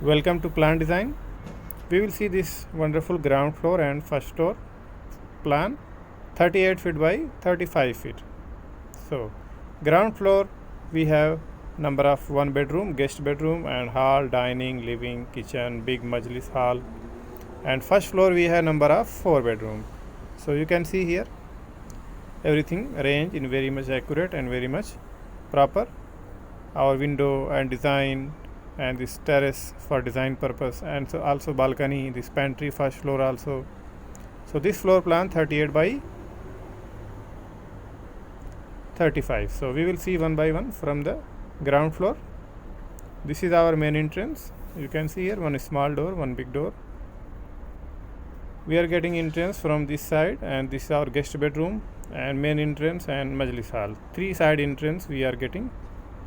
Welcome to plan design. We will see this wonderful ground floor and first floor plan, 38 feet by 35 feet. So ground floor we have number of one bedroom, guest bedroom and hall, dining, living, kitchen, big majlis hall. And first floor we have number of 4 bedroom. So you can see here everything arranged in very much accurate and very much proper. Our window and design and this terrace for design purpose, and so also balcony, this pantry first floor also. So this floor plan 38 by 35. So we will see one by one from the ground floor. This is our main entrance. You can see here one small door, one big door. We are getting entrance from this side, and this is our guest bedroom and main entrance and majlis hall. 3 side entrance we are getting.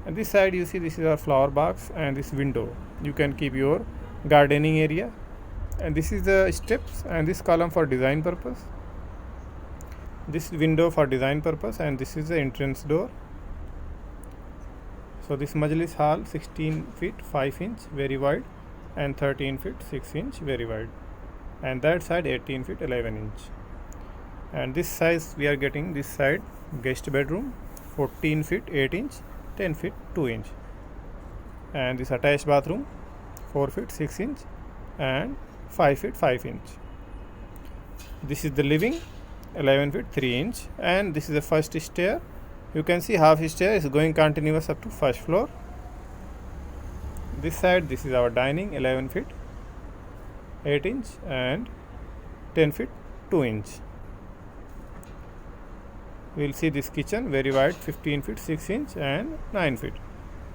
And this side you see this is our flower box and this window. You can keep your gardening area. And this is the steps and this column for design purpose. This window for design purpose, and this is the entrance door. So this majlis hall 16 feet 5 inch very wide and 13 feet 6 inch very wide. And that side 18 feet 11 inch. And this size we are getting this side guest bedroom 14 feet 8 inch 10 feet 2 inch, and this attached bathroom 4 feet 6 inch and 5 feet 5 inch. This is the living 11 feet 3 inch, and this is the first stair. You can see half stair is going continuous up to first floor. This side this is our dining 11 feet 8 inch and 10 feet 2 inch. We will see this kitchen very wide 15 feet 6 inch and 9 feet.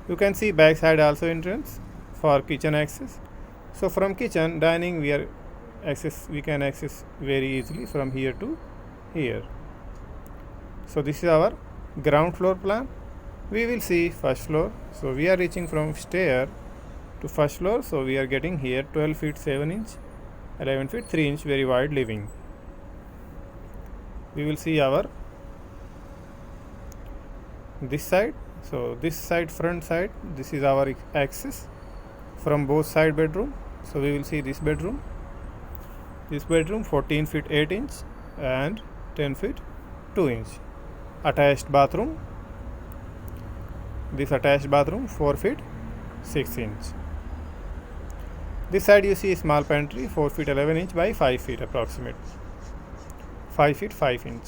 You can see back side also entrance for kitchen access. So from kitchen dining we can access very easily from here to here. So this is our ground floor plan. We will see first floor. So we are reaching from stair to first floor. So we are getting here 12 feet 7 inch 11 feet 3 inch very wide living. We will see our this side. So this side front side this is our access from both side bedroom. So we will see this bedroom 14 feet 8 inch and 10 feet 2 inch. Attached bathroom, this attached bathroom 4 feet 6 inch. This side you see small pantry 4 feet 11 inch by 5 feet approximate 5 feet 5 inch.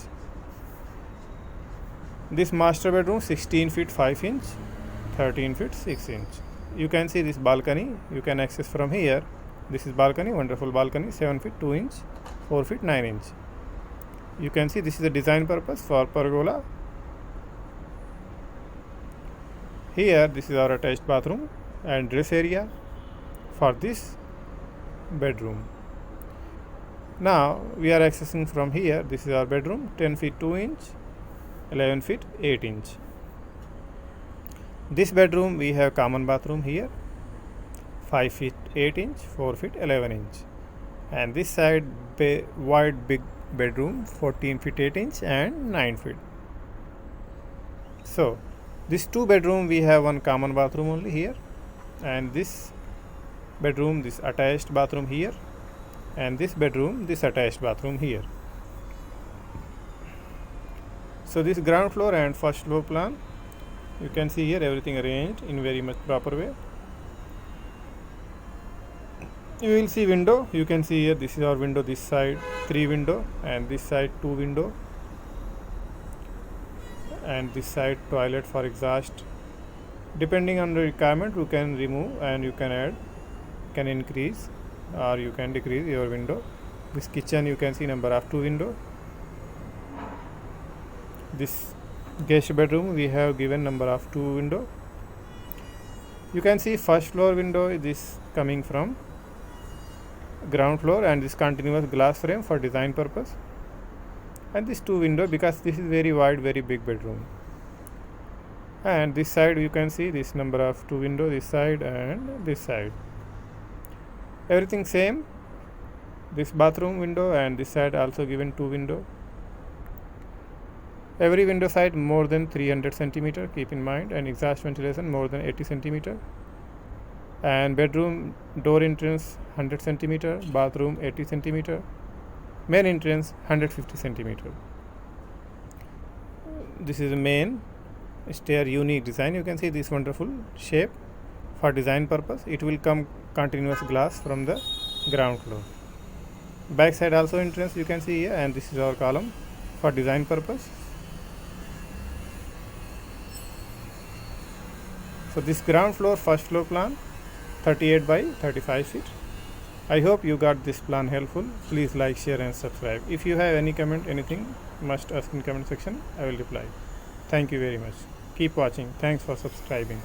This master bedroom 16 feet 5 inch 13 feet 6 inch. You can see this balcony you can access from here. This is balcony, wonderful balcony 7 feet 2 inch 4 feet 9 inch. You can see this is the design purpose for pergola. Here this is our attached bathroom and dress area for this bedroom. Now we are accessing from here. This is our bedroom 10 feet 2 inch 11 feet 8 inch. This bedroom we have common bathroom here 5 feet 8 inch 4 feet 11 inch, and this side wide big bedroom 14 feet 8 inch and 9 feet. So this 2 bedroom we have one common bathroom only here, and this bedroom this attached bathroom here, and this bedroom this attached bathroom here. So this ground floor and first floor plan, you can see here everything arranged in very much proper way. You will see window. You can see here this is our window, this side 3 window and this side 2 window, and this side toilet for exhaust. Depending on the requirement you can remove and you can add, can increase or you can decrease your window. This kitchen you can see number of 2 window. This guest bedroom we have given number of 2 window. You can see first floor window is this coming from ground floor, and this continuous glass frame for design purpose, and this 2 window because this is very wide very big bedroom. And this side you can see this number of 2 window, this side and this side everything same. This bathroom window and this side also given 2 window. Every window side more than 300 centimeter, keep in mind, and exhaust ventilation more than 80 centimeter. And bedroom door entrance 100 centimeter, bathroom 80 centimeter, main entrance 150 centimeter. This is a main stair unique design. You can see this wonderful shape. For design purpose, it will come continuous glass from the ground floor. Back side also entrance you can see here, and this is our column for design purpose. So this ground floor first floor plan 38 by 35 feet. I hope you got this plan helpful. Please like, share and subscribe. If you have any comment, anything, must ask in comment section. I will reply. Thank you very much. Keep watching. Thanks for subscribing.